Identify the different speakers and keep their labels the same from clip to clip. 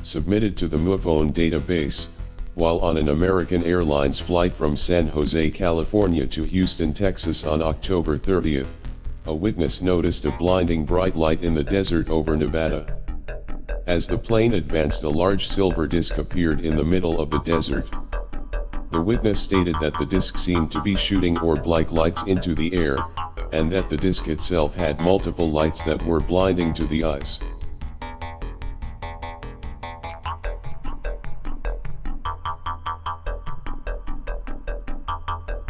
Speaker 1: submitted to the MUFON database. While on an American Airlines flight from San Jose, California to Houston, Texas on October 30th, a witness noticed a blinding bright light in the desert over Nevada. As the plane advanced, a large silver disc appeared in the middle of the desert. The witness stated that the disc seemed to be shooting orb-like lights into the air, and that the disc itself had multiple lights that were blinding to the eyes.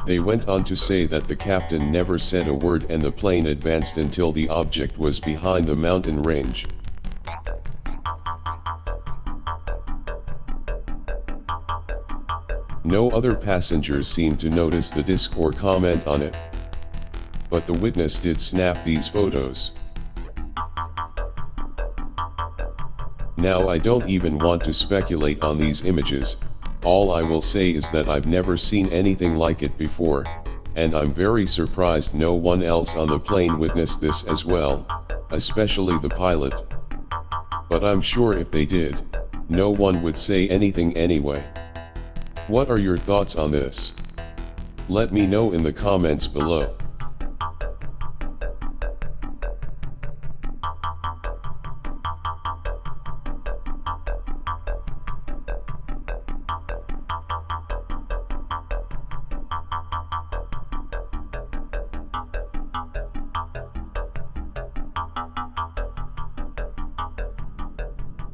Speaker 1: They went on to say that the captain never said a word and the plane advanced until the object was behind the mountain range. No other passengers seemed to notice the disc or comment on it. But the witness did snap these photos. Now I don't even want to speculate on these images. All I will say is that I've never seen anything like it before, and I'm very surprised no one else on the plane witnessed this as well, especially the pilot. But I'm sure if they did, no one would say anything anyway. What are your thoughts on this? Let me know in the comments below.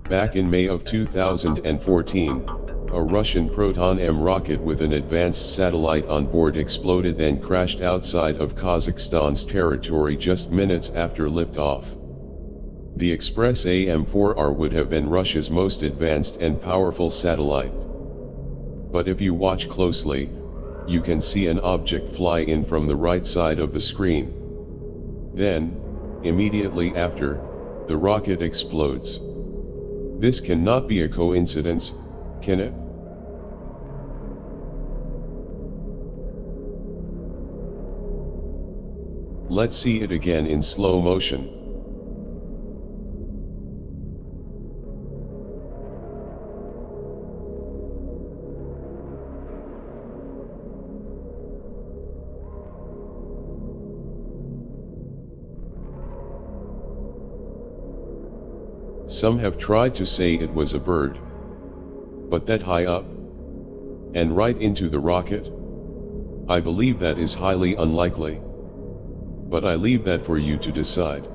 Speaker 1: Back in May of 2014, a Russian Proton-M rocket with an advanced satellite on board exploded, then crashed outside of Kazakhstan's territory just minutes after liftoff. The Express AM-4R would have been Russia's most advanced and powerful satellite. But if you watch closely, you can see an object fly in from the right side of the screen. Then, immediately after, the rocket explodes. This cannot be a coincidence, can it? Let's see it again in slow motion. Some have tried to say it was a bird. But that high up? And right into the rocket? I believe that is highly unlikely. But I leave that for you to decide.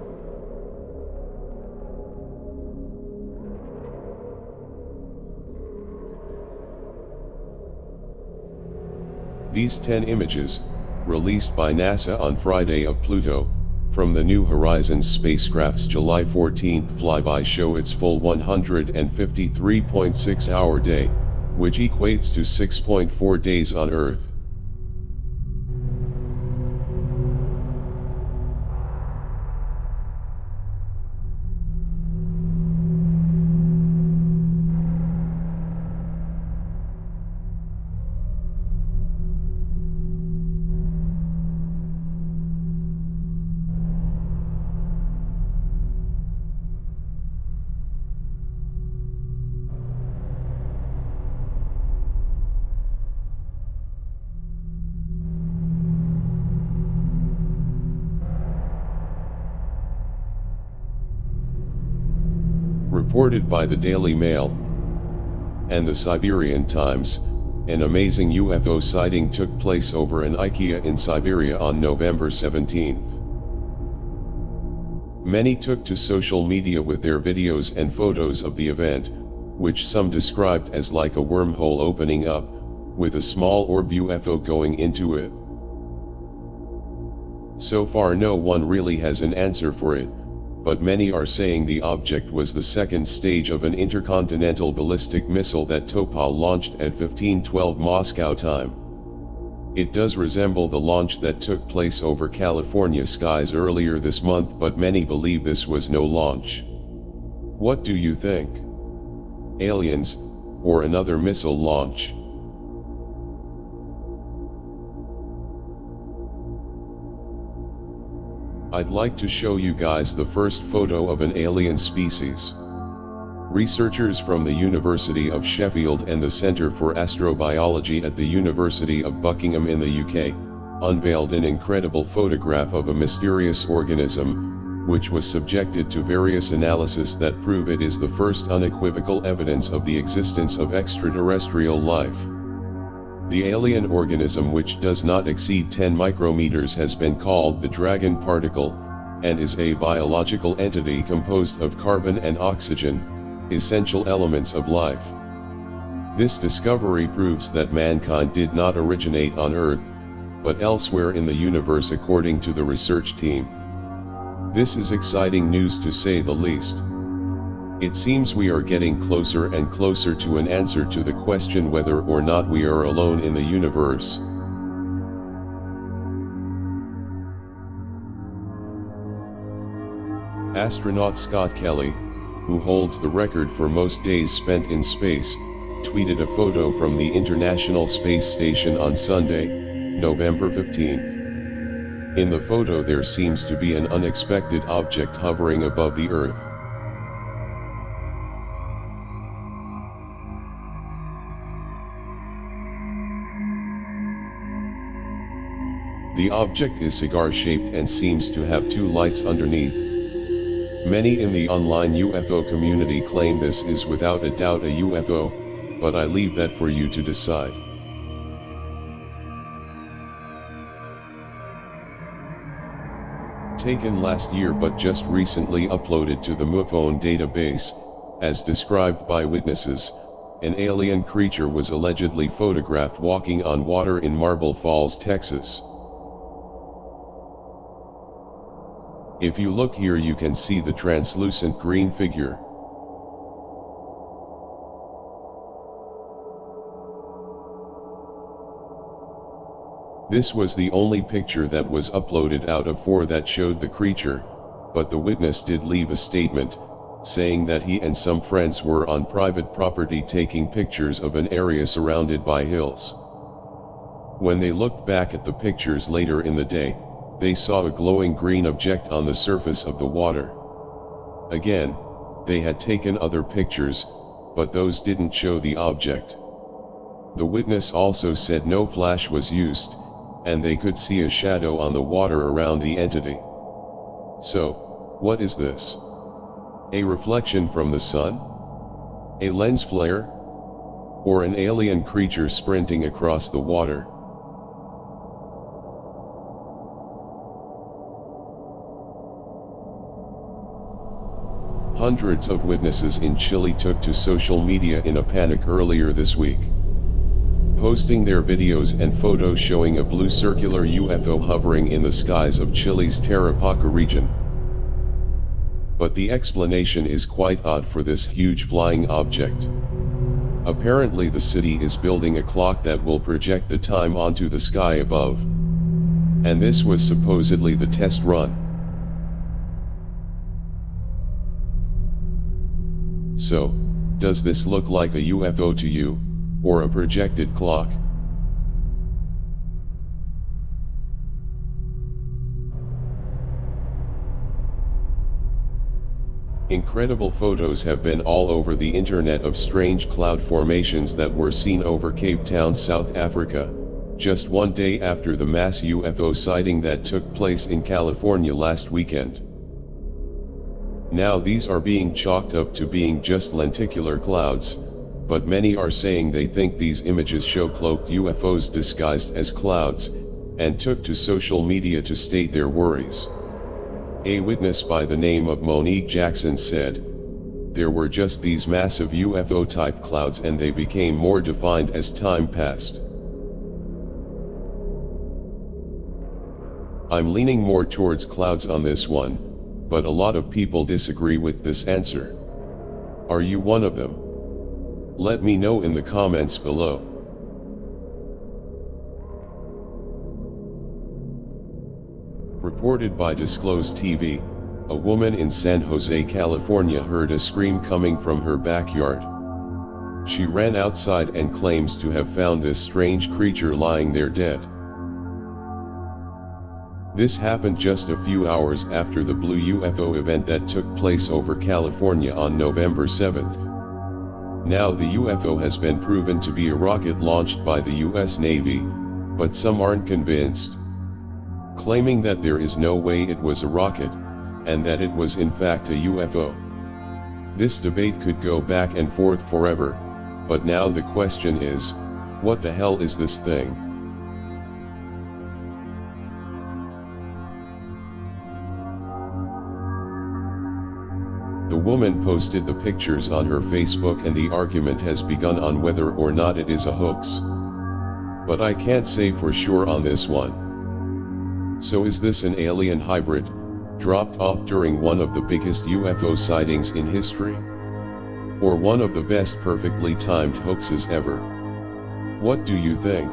Speaker 1: These 10 images, released by NASA on Friday of Pluto, from the New Horizons spacecraft's July 14 flyby show its full 153.6-hour day, which equates to 6.4 days on Earth. Reported by the Daily Mail and the Siberian Times, an amazing UFO sighting took place over an IKEA in Siberia on November 17th. Many took to social media with their videos and photos of the event, which some described as like a wormhole opening up, with a small orb UFO going into it. So far no one really has an answer for it, but many are saying the object was the second stage of an intercontinental ballistic missile that Topol launched at 1512 Moscow time. It does resemble the launch that took place over California skies earlier this month, but many believe this was no launch. What do you think? Aliens, or another missile launch? I'd like to show you guys the first photo of an alien species. Researchers from the University of Sheffield and the Centre for Astrobiology at the University of Buckingham in the UK, unveiled an incredible photograph of a mysterious organism, which was subjected to various analyses that prove it is the first unequivocal evidence of the existence of extraterrestrial life. The alien organism, which does not exceed 10 micrometers, has been called the dragon particle, and is a biological entity composed of carbon and oxygen, essential elements of life. This discovery proves that mankind did not originate on Earth, but elsewhere in the universe, according to the research team. This is exciting news, to say the least. It seems we are getting closer and closer to an answer to the question whether or not we are alone in the universe. Astronaut Scott Kelly, who holds the record for most days spent in space, tweeted a photo from the International Space Station on Sunday, November 15th. In the photo there seems to be an unexpected object hovering above the Earth. The object is cigar-shaped and seems to have two lights underneath. Many in the online UFO community claim this is without a doubt a UFO, but I leave that for you to decide. Taken last year but just recently uploaded to the MUFON database, as described by witnesses, an alien creature was allegedly photographed walking on water in Marble Falls, Texas. If you look here, you can see the translucent green figure. This was the only picture that was uploaded out of 4 that showed the creature, but the witness did leave a statement, saying that he and some friends were on private property taking pictures of an area surrounded by hills. When they looked back at the pictures later in the day, they saw a glowing green object on the surface of the water. Again, they had taken other pictures, but those didn't show the object. The witness also said no flash was used, and they could see a shadow on the water around the entity. So, what is this? A reflection from the sun? A lens flare? Or an alien creature sprinting across the water? Hundreds of witnesses in Chile took to social media in a panic earlier this week, posting their videos and photos showing a blue circular UFO hovering in the skies of Chile's Tarapacá region. But the explanation is quite odd for this huge flying object. Apparently the city is building a clock that will project the time onto the sky above. And this was supposedly the test run. So, does this look like a UFO to you, or a projected clock? Incredible photos have been all over the internet of strange cloud formations that were seen over Cape Town, South Africa, just one day after the mass UFO sighting that took place in California last weekend. Now these are being chalked up to being just lenticular clouds, but many are saying they think these images show cloaked UFOs disguised as clouds, and took to social media to state their worries. A witness by the name of Monique Jackson said, "There were just these massive UFO-type clouds and they became more defined as time passed. I'm leaning more towards clouds on this one, but a lot of people disagree with this answer. Are you one of them? Let me know in the comments below." Reported by Disclosed TV, a woman in San Jose, California heard a scream coming from her backyard. She ran outside and claims to have found this strange creature lying there dead. This happened just a few hours after the blue UFO event that took place over California on November 7th. Now the UFO has been proven to be a rocket launched by the US Navy, but some aren't convinced, claiming that there is no way it was a rocket, and that it was in fact a UFO. This debate could go back and forth forever, but now the question is, what the hell is this thing? The woman posted the pictures on her Facebook and the argument has begun on whether or not it is a hoax. But I can't say for sure on this one. So is this an alien hybrid, dropped off during one of the biggest UFO sightings in history? Or one of the best perfectly timed hoaxes ever? What do you think?